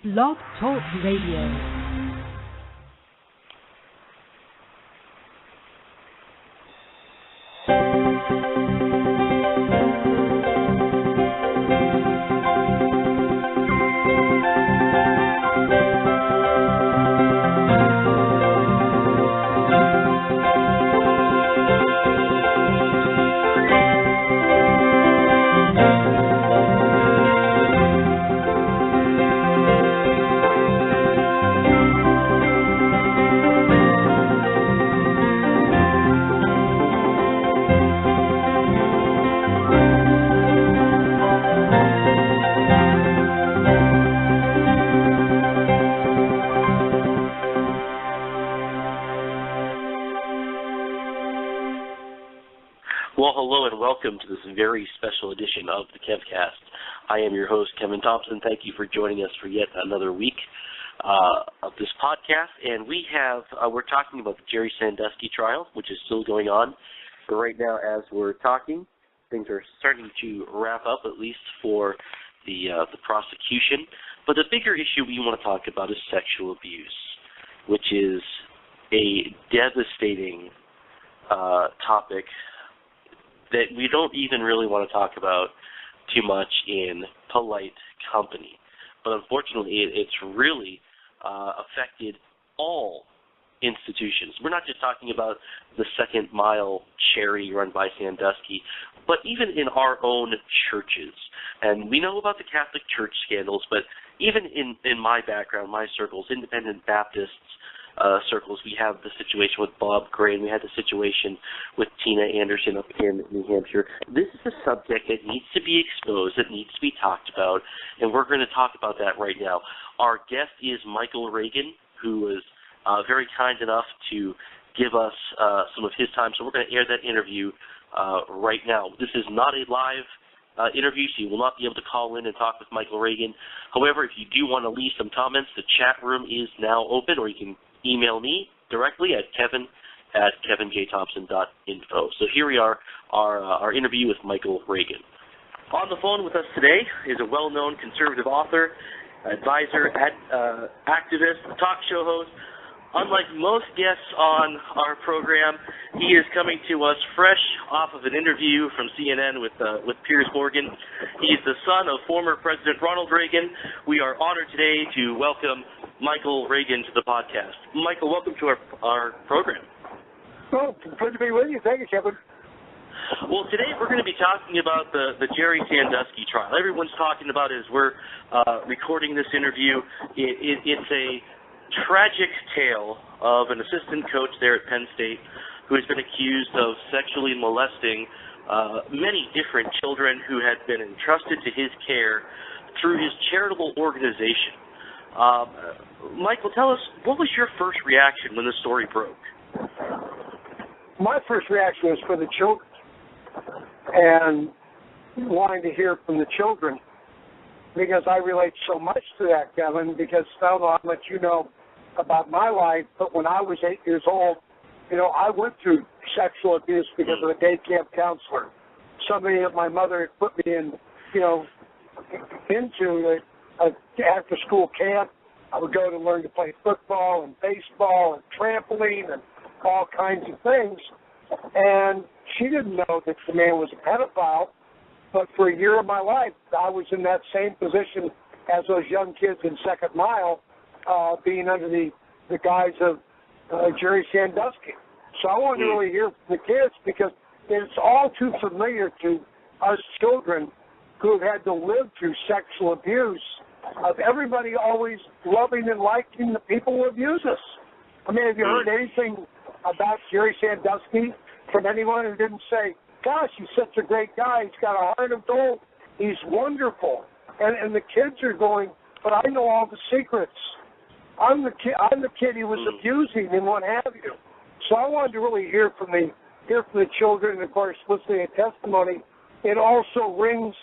Blog Talk Radio. Well, hello and welcome to this very special edition of the KevCast. I am your host, Kevin Thompson. Thank you for joining us for yet another week of this podcast. And we're talking about the Jerry Sandusky trial, which is still going on. But right now, as we're talking, things are starting to wrap up, at least for the prosecution. But the bigger issue we want to talk about is sexual abuse, which is a devastating topic that we don't even really want to talk about too much in polite company. But unfortunately, it's really affected all institutions. We're not just talking about the Second Mile charity run by Sandusky, but even in our own churches. And we know about the Catholic Church scandals, but even in my background, my circles, independent Baptists, circles, we have the situation with Bob Gray, and we had the situation with Tina Anderson up in New Hampshire. This is a subject that needs to be exposed, that needs to be talked about, and we're going to talk about that right now. Our guest is Michael Reagan, who was very kind enough to give us some of his time, so we're going to air that interview right now. This is not a live interview, so you will not be able to call in and talk with Michael Reagan. However, if you do want to leave some comments, the chat room is now open, or you can email me directly at kevin@kevinjthompson.info. So here we are, our interview with Michael Reagan. On the phone with us today is a well-known conservative author, advisor, activist, talk show host. Unlike most guests on our program, he is coming to us fresh off of an interview from CNN with Piers Morgan. He's the son of former President Ronald Reagan. We are honored today to welcome Michael Reagan to the podcast. Michael, welcome to our program. Well, good to be with you. Thank you, Kevin. Well, today we're going to be talking about the Jerry Sandusky trial. Everyone's talking about it as we're recording this interview. It's a tragic tale of an assistant coach there at Penn State who has been accused of sexually molesting many different children who had been entrusted to his care through his charitable organization. Michael, tell us, what was your first reaction when the story broke? My first reaction was for the children and wanting to hear from the children, because I relate so much to that, Kevin, because I don't know how much you know about my life, but when I was 8 years old, I went through sexual abuse because of a day camp counselor. Somebody that my mother had put me in, into after school camp. I would go to learn to play football and baseball and trampoline and all kinds of things. And she didn't know that the man was a pedophile, but for a year of my life, I was in that same position as those young kids in Second Mile, being under the guise of Jerry Sandusky. So I wanted to really hear from the kids, because it's all too familiar to us children who have had to live through sexual abuse, of everybody always loving and liking the people who abuse us. I mean, have you heard anything about Jerry Sandusky from anyone who didn't say, gosh, he's such a great guy, he's got a heart of gold, he's wonderful. And the kids are going, but I know all the secrets. I'm the kid he was abusing and what have you. So I wanted to really hear from the children, and of course, listening to testimony. It also rings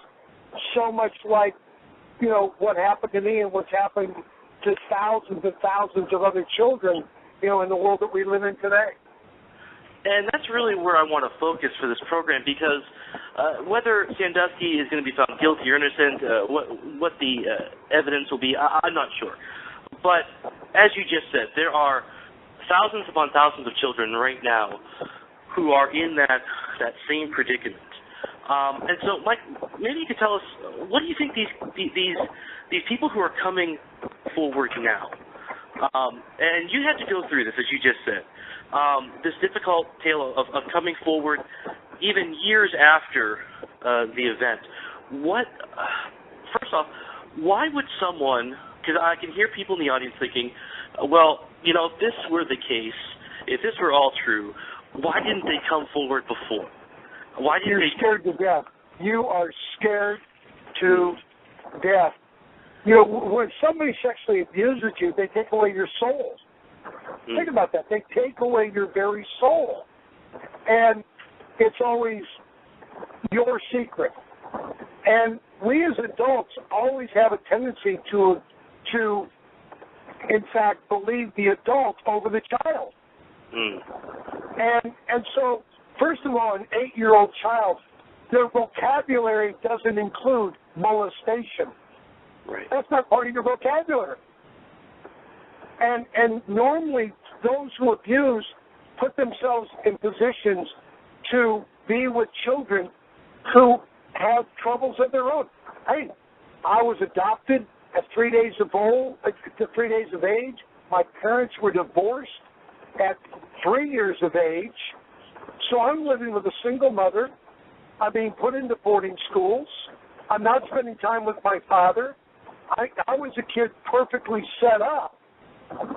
so much like, what happened to me and what's happened to thousands and thousands of other children, in the world that we live in today. And that's really where I want to focus for this program, because whether Sandusky is going to be found guilty or innocent, what the evidence will be, I'm not sure. But as you just said, there are thousands upon thousands of children right now who are in that same predicament. And so, Mike, maybe you could tell us, what do you think these people who are coming forward now, and you had to go through this, as you just said, this difficult tale of coming forward even years after the event. First off, why would someone, because I can hear people in the audience thinking, well, if this were the case, if this were all true, why didn't they come forward before? Why didn't You're scared to death. You are scared to death. When somebody sexually abuses you, they take away your soul. Think about that. They take away your very soul. And it's always your secret. And we as adults always have a tendency to in fact, believe the adult over the child. And so, first of all, an 8-year-old child, their vocabulary doesn't include molestation. Right. That's not part of your vocabulary. And normally those who abuse put themselves in positions to be with children who have troubles of their own. Hey, I was adopted at 3 days of age. My parents were divorced at 3 years of age. So I'm living with a single mother. I'm being put into boarding schools. I'm not spending time with my father. I was a kid perfectly set up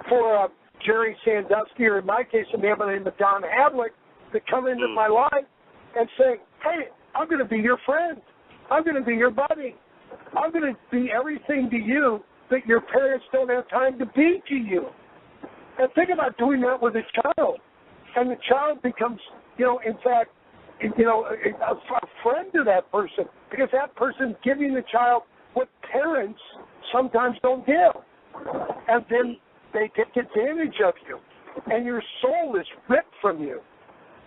for Jerry Sandusky, or in my case, a man by the name of Don Havlick, to come into my life and say, hey, I'm going to be your friend. I'm going to be your buddy. I'm going to be everything to you that your parents don't have time to be to you. And think about doing that with a child. And the child becomes, in fact, a friend to that person, because that person's giving the child what parents sometimes don't give. And then they take advantage of you. And your soul is ripped from you.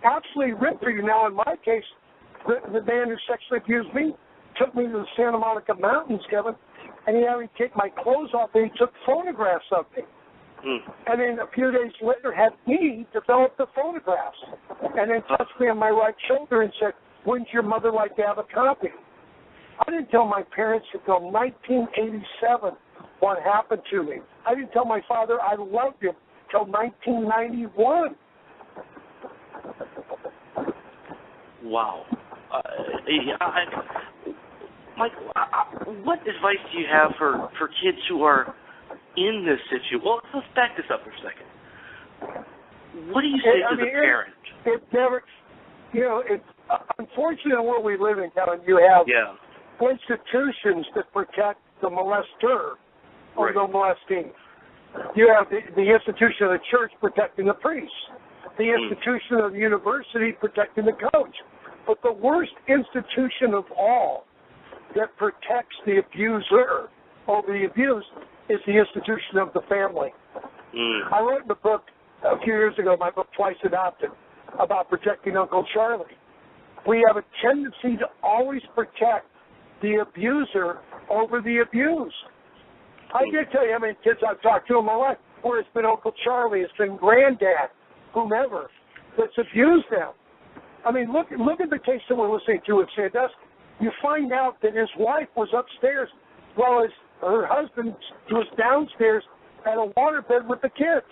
Absolutely ripped from you. Now, in my case, the man who sexually abused me took me to the Santa Monica Mountains, Kevin, and he had me take my clothes off, and he took photographs of me. And then a few days later had me develop the photographs, and then touched me on my right shoulder and said, wouldn't your mother like to have a copy? I didn't tell my parents until 1987 what happened to me. I didn't tell my father I loved him until 1991. Wow. Mike, what advice do you have for kids who are in this situation? Well, let's back this up for a second. What do you say to the parent? It never, it's unfortunate in the world we live in, Kevin. You have institutions that protect the molester or the molesting. You have the institution of the church protecting the priest, the institution of the university protecting the coach. But the worst institution of all that protects the abuser over the abused is the institution of the family. I wrote in a book a few years ago, my book Twice Adopted, about protecting Uncle Charlie. We have a tendency to always protect the abuser over the abused. I can't tell you how many kids I've talked to in my life where it's been Uncle Charlie, it's been Granddad, whomever, that's abused them. I mean, look at the case that we're listening to at Sandusky. You find out that his wife was upstairs while her husband was downstairs at a waterbed with the kids.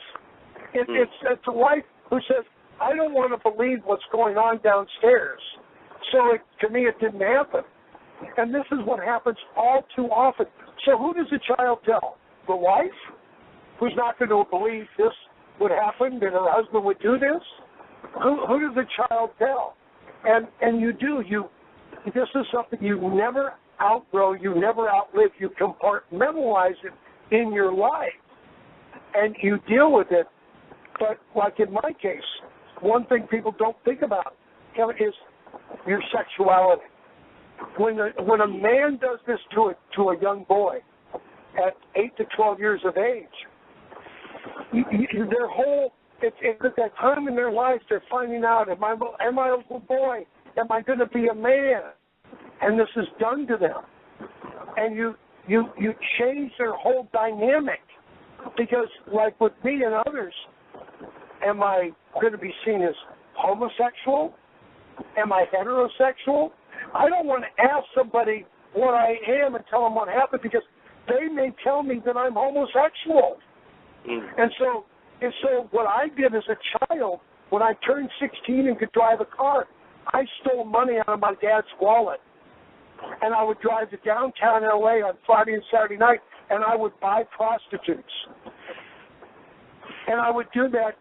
It's a wife who says, I don't want to believe what's going on downstairs. So to me, it didn't happen. And this is what happens all too often. So who does the child tell? The wife, who's not going to believe this would happen, that her husband would do this? Who does the child tell? And you do. This is something you never outgrow, you never outlive. You compartmentalize it in your life, and you deal with it. But like in my case, one thing people don't think about, Kevin, is your sexuality. When a man does this to a young boy at 8 to 12 years of age, their whole it's at that time in their life they're finding out, am I a little boy? Am I going to be a man? And this is done to them. And you change their whole dynamic. Because, like with me and others, am I going to be seen as homosexual? Am I heterosexual? I don't want to ask somebody what I am and tell them what happened, because they may tell me that I'm homosexual. And so what I did as a child, when I turned 16 and could drive a car, I stole money out of my dad's wallet. And I would drive to downtown L.A. on Friday and Saturday night, and I would buy prostitutes. And I would do that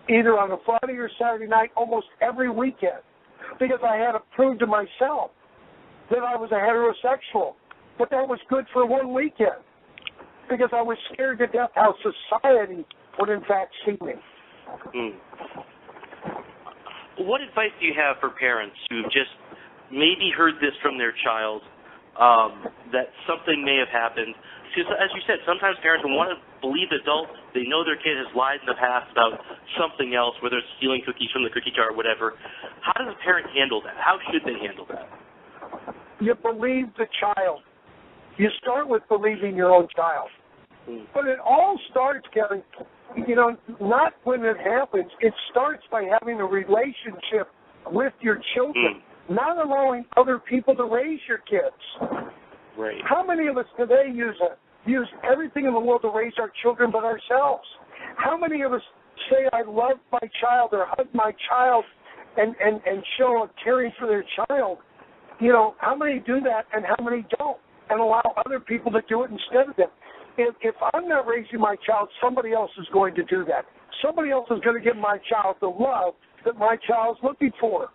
either on a Friday or Saturday night almost every weekend, because I had to prove to myself that I was a heterosexual. But that was good for one weekend, because I was scared to death how society would in fact see me. What advice do you have for parents who've just maybe heard this from their child, that something may have happened? Because, as you said, sometimes parents want to believe adults. They know their kid has lied in the past about something else, whether it's stealing cookies from the cookie jar or whatever. How does a parent handle that? How should they handle that? You believe the child. You start with believing your own child. But it all starts, Kevin, not when it happens. It starts by having a relationship with your children, not allowing other people to raise your kids. Right. How many of us today use everything in the world to raise our children but ourselves? How many of us say, I love my child, or hug my child and show a caring for their child? How many do that and how many don't, and allow other people to do it instead of them? If I'm not raising my child, somebody else is going to do that. Somebody else is going to give my child the love that my child's looking for.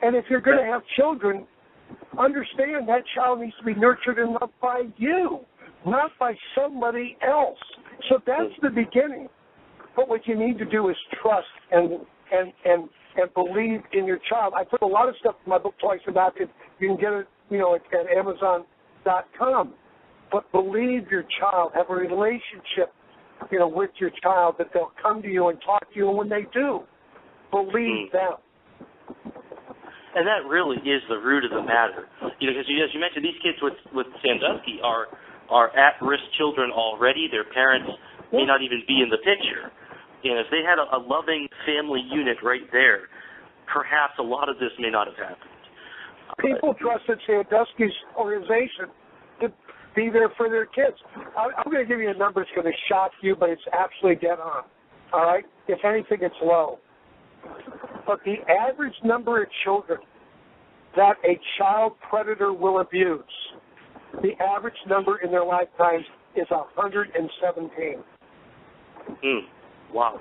And if you're going to have children, understand that child needs to be nurtured and loved by you, not by somebody else. So that's the beginning. But what you need to do is trust and believe in your child. I put a lot of stuff in my book twice about it. You can get it, at Amazon.com. But believe your child. Have a relationship, with your child, that they'll come to you and talk to you. And when they do, believe them. And that really is the root of the matter. Because as you mentioned, these kids with Sandusky are at-risk children already. Their parents may not even be in the picture. And if they had a loving family unit right there, perhaps a lot of this may not have happened. People trusted Sandusky's organization to be there for their kids. I'm going to give you a number that's going to shock you, but it's absolutely dead on. All right? If anything, it's low. But the average number of children that a child predator will abuse, the average number in their lifetimes is 117. Wow.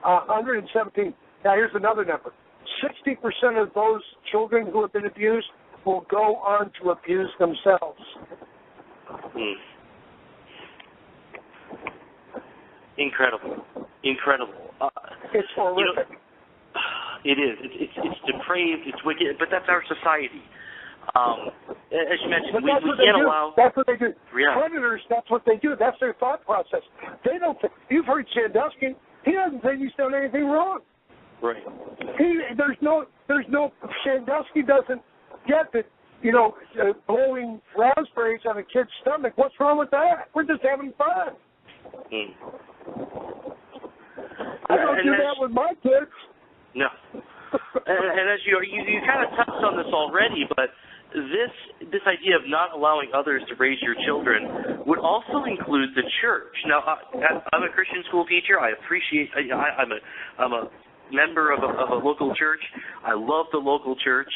117. Now, here's another number. 60% of those children who have been abused will go on to abuse themselves. Incredible. It's horrific. It is. It's depraved. It's wicked. But that's our society. As you mentioned, we can't allow. That's what they do. Yeah. Predators. That's what they do. That's their thought process. They don't think. You've heard Sandusky. He doesn't think he's done anything wrong. Right. There's no. Sandusky doesn't get that. Blowing raspberries on a kid's stomach. What's wrong with that? We're just having fun. I don't do that with my kids. No. And as you kind of touched on this already, but this idea of not allowing others to raise your children would also include the church. Now, I'm a Christian school teacher. I appreciate. I'm a member of a local church. I love the local church,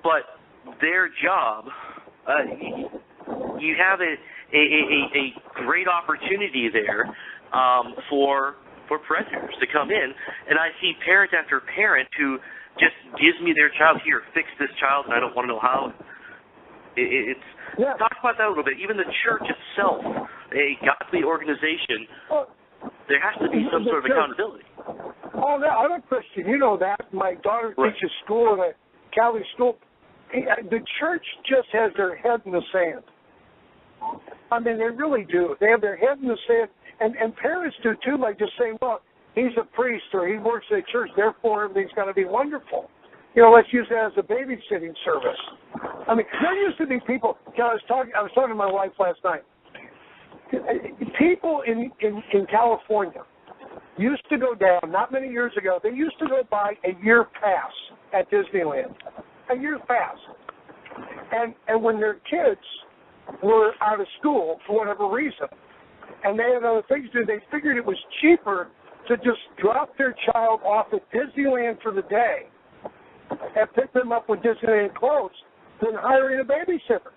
but their job, you have a great opportunity there for predators to come in, and I see parent after parent who just gives me their child, here, fix this child, and I don't want to know how. Talk about that a little bit. Even the church itself, a godly organization, there has to be some sort of accountability. Oh, no, I'm a Christian. You know that. My daughter teaches school in a Catholic school. The church just has their head in the sand. I mean, they really do. They have their head in the sand, And parents do too, by just saying, well, he's a priest or he works at a church, therefore everything's got to be wonderful. Let's use that as a babysitting service. I mean, there used to be people. I was talking to my wife last night. People in California used to go down, not many years ago, they used to go buy a year pass at Disneyland. A year pass. And when their kids were out of school for whatever reason, and they had other things to do, they figured it was cheaper to just drop their child off at Disneyland for the day and pick them up when Disneyland closed than hiring a babysitter.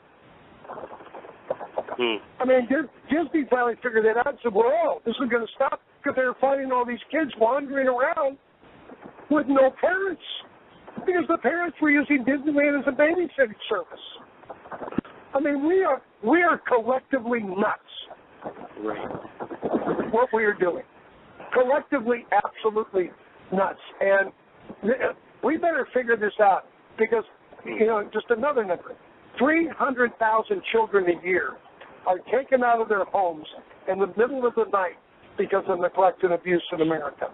I mean, Disney finally figured that out and said, well, this is going to stop because they were finding all these kids wandering around with no parents because the parents were using Disneyland as a babysitting service. I mean, we are collectively nuts. Right. What we are doing. Collectively, absolutely nuts. And we better figure this out because, just another number. 300,000 children a year are taken out of their homes in the middle of the night because of neglect and abuse in America.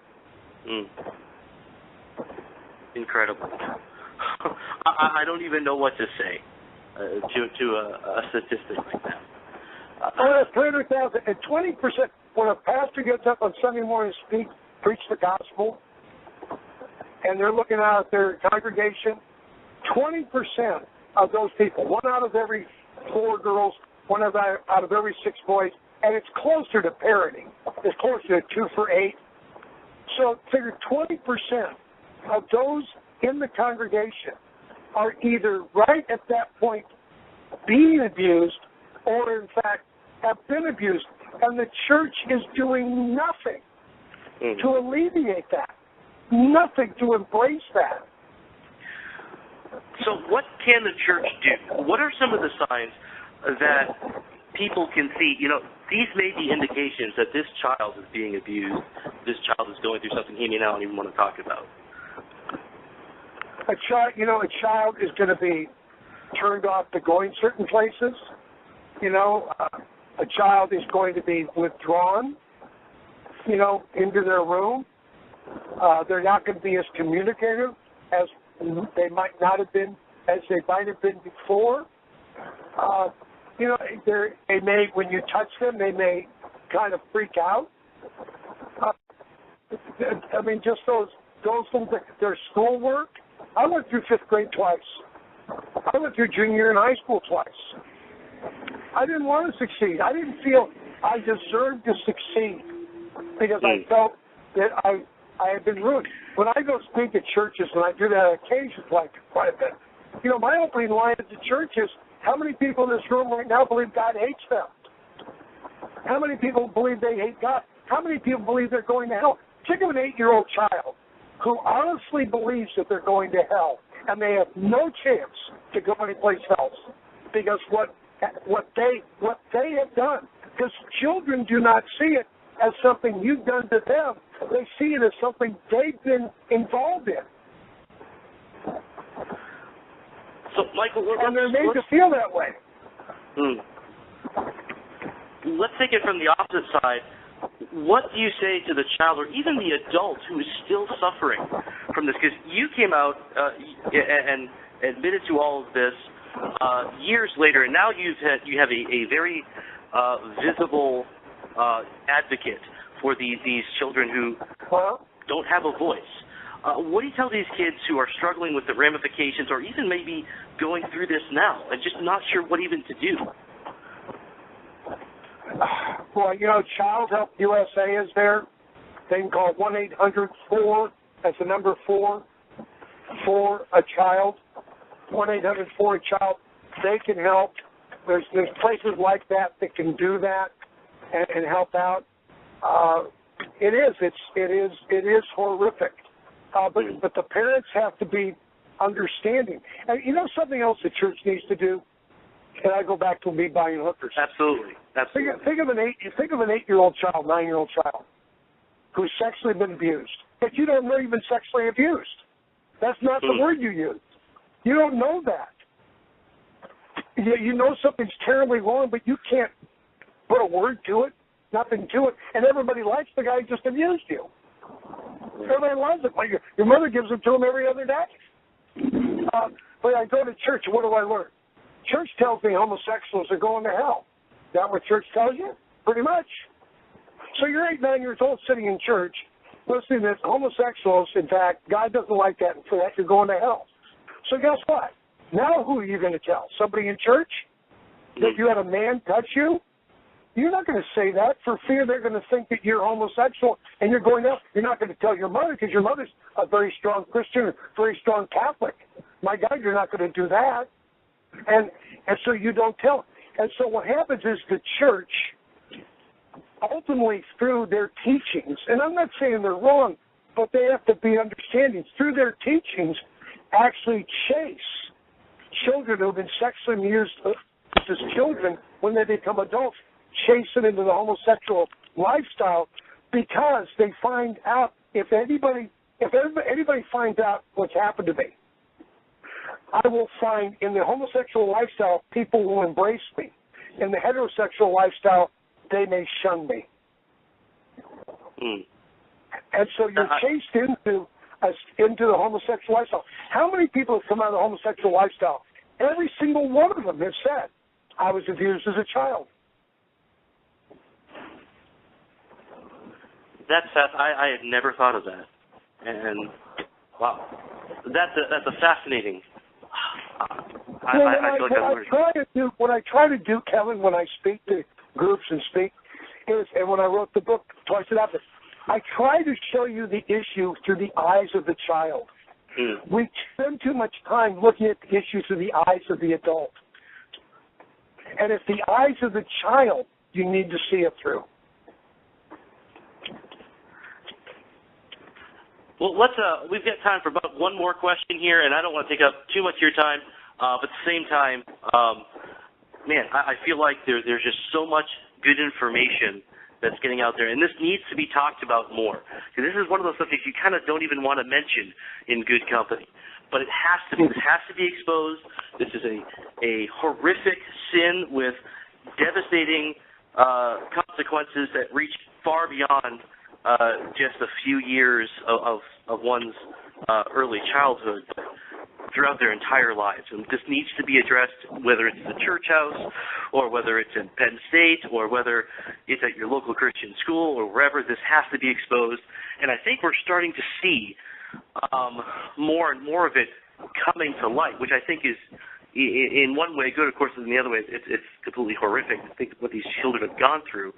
Incredible. I don't even know what to say to a statistic like that. 300,000 and 20%. When a pastor gets up on Sunday morning to preach the gospel, and they're looking out at their congregation, 20% of those people, 1 out of every 4 girls, 1 out of every 6 boys, and it's closer to parity. It's closer to 2 for 8. So figure 20% of those in the congregation are either right at that point being abused or, in fact, have been abused. And the church is doing nothing to alleviate that, nothing to embrace that. So what can the church do? What are some of the signs that people can see? These may be indications that this child is being abused, this child is going through something he may not even want to talk about. A child is going to be turned off to going certain places. A child is going to be withdrawn, into their room. They're not going to be as communicative as they might not have been, as they might have been before. They may, when you touch them, they may kind of freak out. Just those things, their schoolwork. I went through 5th grade twice. I went through junior year in high school twice. I didn't want to succeed. I didn't feel I deserved to succeed because I felt that I had been ruined. When I go speak at churches, and I do that on occasion quite a bit, my opening line at the church is, how many people in this room right now believe God hates them? How many people believe they hate God? How many people believe they're going to hell? Think of an 8-year-old child who honestly believes that they're going to hell, and they have no chance to go anyplace else because what they have done. Because children do not see it as something you've done to them. They see it as something they've been involved in. So, Michael, and they're made to feel that way. Let's take it from the opposite side. What do you say to the child or even the adult who is still suffering from this? Because you came out and admitted to all of this years later, and now you have a very visible advocate for these children who don't have a voice. What do you tell these kids who are struggling with the ramifications or even maybe going through this now and just not sure what even to do? Well, Child Help USA is there. They can call 1-800-4, that's the number 4, for a child. 1-800-4-CHILD. They can help. There's places like that can do that and help out. It is horrific. But the parents have to be understanding. And something else the church needs to do? Can I go back to me buying hookers? Absolutely. Think of an 8-year-old child, 9-year-old child who's sexually been abused. But you don't know you've been sexually abused. That's not the word you use. You don't know that. You know something's terribly wrong, but you can't put a word to it. nothing to it, and everybody likes the guy who just abused you. Everybody loves it. Like your mother gives it to him every other day. But I go to church, what do I learn? Church tells me homosexuals are going to hell. Is that what church tells you? Pretty much. So you're 8, 9 years old sitting in church, listening to homosexuals, in fact, God doesn't like that, and for that you're going to hell. So guess what? Now who are you going to tell? Somebody in church that you had a man touch you? You're not going to say that for fear they're going to think that you're homosexual and you're going out. You're not going to tell your mother because your mother's a very strong Christian, a very strong Catholic. My God, you're not going to do that. And so you don't tell. And so what happens is the church, ultimately through their teachings, and I'm not saying they're wrong, but they have to be understanding, through their teachings, actually chase children who have been sexually abused as children when they become adults, chase them into the homosexual lifestyle because they find out if anybody finds out what's happened to me, I will find in the homosexual lifestyle people will embrace me. In the heterosexual lifestyle, they may shun me. And so you're chased into the homosexual lifestyle. How many people have come out of the homosexual lifestyle? Every single one of them has said, I was abused as a child. That's I had never thought of that, and wow, that's a fascinating. What I try to do, Kevin, when I speak to groups and speak, is, and when I wrote the book twice it happened, I try to show you the issue through the eyes of the child. We spend too much time looking at the issue through the eyes of the adult, and it's the eyes of the child you need to see it through. Well, we've got time for about one more question here, and I don't want to take up too much of your time, but at the same time, man, I feel like there's just so much good information that's getting out there, and this needs to be talked about more. Because this is one of those subjects you kind of don't even want to mention in good company. But it has to be. This has to be exposed. This is a horrific sin with devastating consequences that reach far beyond just a few years of one's early childhood, throughout their entire lives. And this needs to be addressed, whether it's the church house, or whether it's in Penn State, or whether it's at your local Christian school, or wherever. This has to be exposed. And I think we're starting to see more and more of it coming to light, which I think is, in one way, good, of course, in the other way, it's completely horrific to think what these children have gone through.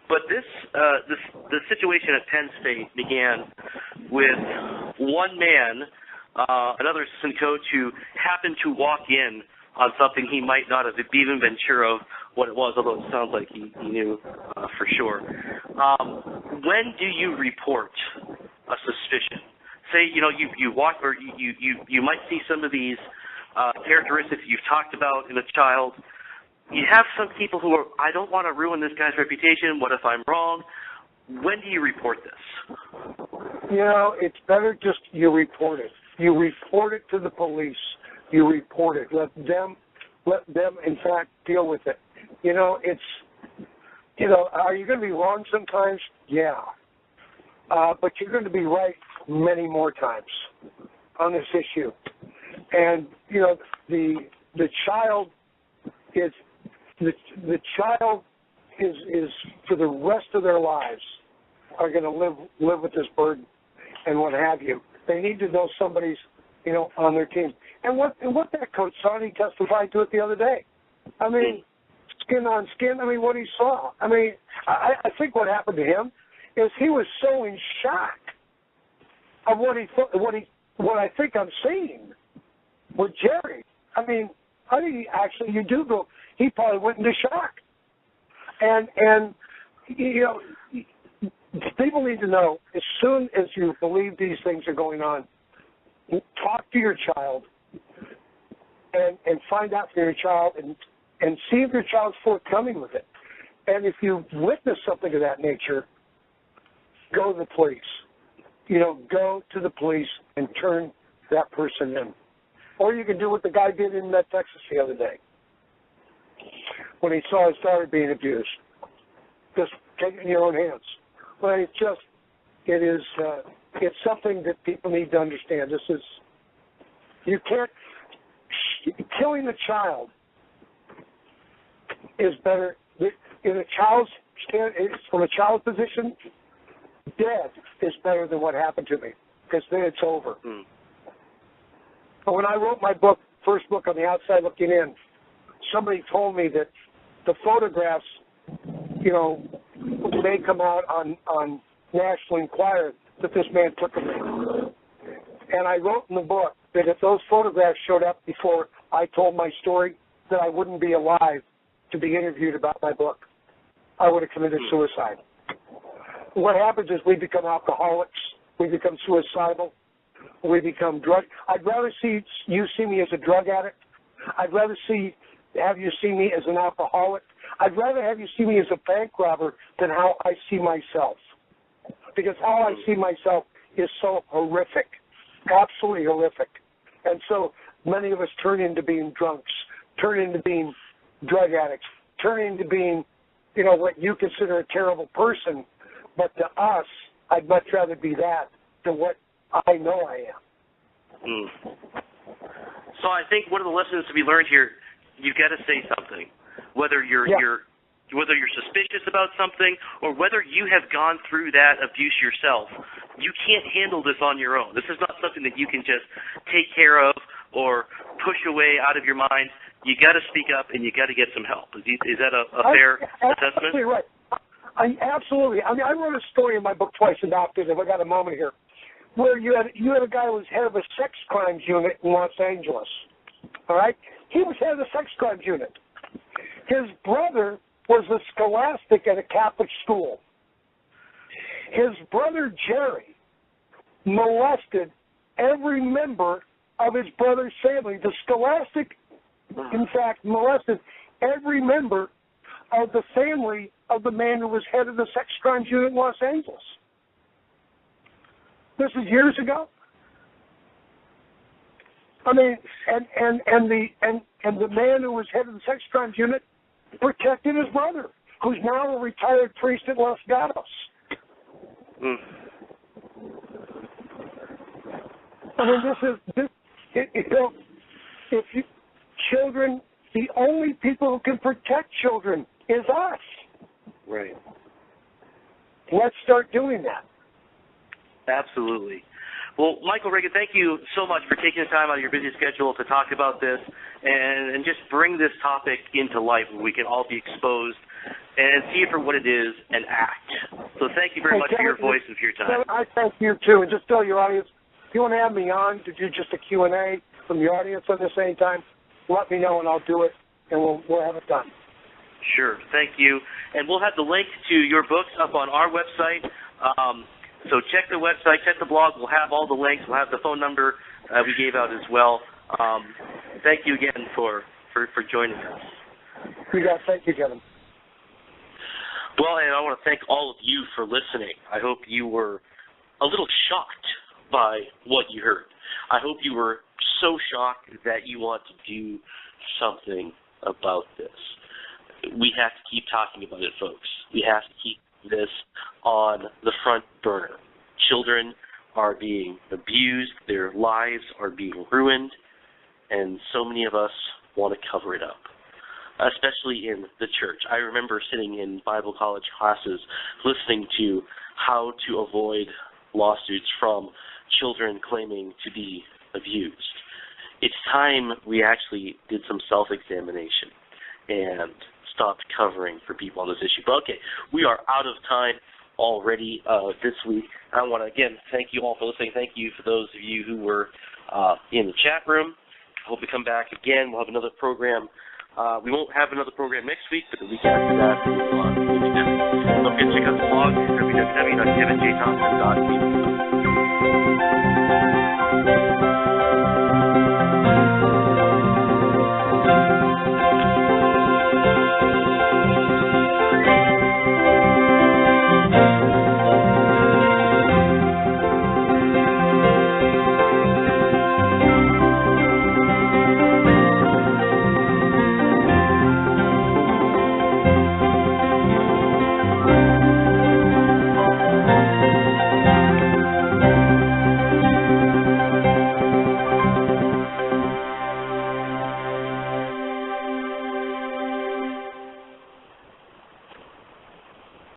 But the situation at Penn State began with one man, another assistant coach, who happened to walk in on something he might not have even been sure of what it was, although it sounds like he knew for sure. When do you report a suspicion? Say, you walk, or you might see some of these characteristics you've talked about in a child. You have some people who are, I don't want to ruin this guy's reputation. What if I'm wrong? When do you report this? It's better just you report it. You report it to the police. You report it. Let them, in fact, deal with it. Are you going to be wrong sometimes? Yeah. But you're going to be right many more times on this issue. And, the child is... The child is for the rest of their lives are going to live with this burden and what have you. They need to know somebody's on their team. And what that coach saw, and he testified to it the other day. I mean, skin on skin. I mean, what he saw. I mean, I think what happened to him is he was so in shock of what I think I'm seeing with Jerry. I mean, how do you actually do go? He probably went into shock. And people need to know, as soon as you believe these things are going on, talk to your child and find out from your child and see if your child's forthcoming with it. And if you witness something of that nature, go to the police. Go to the police and turn that person in. Or you can do what the guy did in Texas the other day when he saw his daughter being abused. Just take it in your own hands. But it's something that people need to understand. You can't, killing a child is better, from a child's position, dead is better than what happened to me, because then it's over. But when I wrote my first book on the outside looking in, somebody told me that the photographs, may come out on National Enquirer that this man took of me. And I wrote in the book that if those photographs showed up before I told my story, that I wouldn't be alive to be interviewed about my book. I would have committed suicide. What happens is we become alcoholics, we become suicidal, we become drug. I'd rather you see me as a drug addict. I'd rather have you see me as an alcoholic. I'd rather have you see me as a bank robber than how I see myself. Because how I see myself is so horrific, absolutely horrific. And so many of us turn into being drunks, turn into being drug addicts, turn into being, what you consider a terrible person. But to us, I'd much rather be that than what I know I am. So I think one of the lessons to be learned here, you've got to say something, whether you're suspicious about something or whether you have gone through that abuse yourself. You can't handle this on your own. This is not something that you can just take care of or push away out of your mind. You got to speak up and you got to get some help. Is that a fair assessment? Absolutely right. Absolutely. I mean, I wrote a story in my book twice about this, if I got a moment here, where you had a guy who was head of a sex crimes unit in Los Angeles. All right? He was head of the sex crimes unit. His brother was a scholastic at a Catholic school. His brother, Jerry, molested every member of his brother's family. The scholastic, in fact, molested every member of the family of the man who was head of the sex crimes unit in Los Angeles. This is years ago. I mean, and the man who was head of the sex crimes unit protected his brother, who's now a retired priest at Los Gatos. I mean, children, the only people who can protect children is us. Right. Let's start doing that. Absolutely. Well, Michael Reagan, thank you so much for taking the time out of your busy schedule to talk about this and just bring this topic into light where we can all be exposed and see it for what it is and act. So thank you very much for your voice and for your time. I thank you, too. And just tell your audience, if you want to have me on to do just a Q&A from the audience on this anytime, let me know and I'll do it, and we'll have it done. Sure. Thank you. And we'll have the link to your books up on our website. So check the website, check the blog. We'll have all the links. We'll have the phone number we gave out as well. Thank you again for joining us. Thank you, Kevin. Well, and I want to thank all of you for listening. I hope you were a little shocked by what you heard. I hope you were so shocked that you want to do something about this. We have to keep talking about it, folks. We have to keep this on the front burner. Children are being abused, their lives are being ruined, and so many of us want to cover it up, especially in the church. I remember sitting in Bible college classes listening to how to avoid lawsuits from children claiming to be abused. It's time we actually did some self-examination and stopped covering for people on this issue. But okay, we are out of time already this week. I want to, again, thank you all for listening. Thank you for those of you who were in the chat room. I hope you come back again. We'll have another program. We won't have another program next week, but the week after that, we'll be back. Don't forget to check out the blog at www.kevinjthompson.com.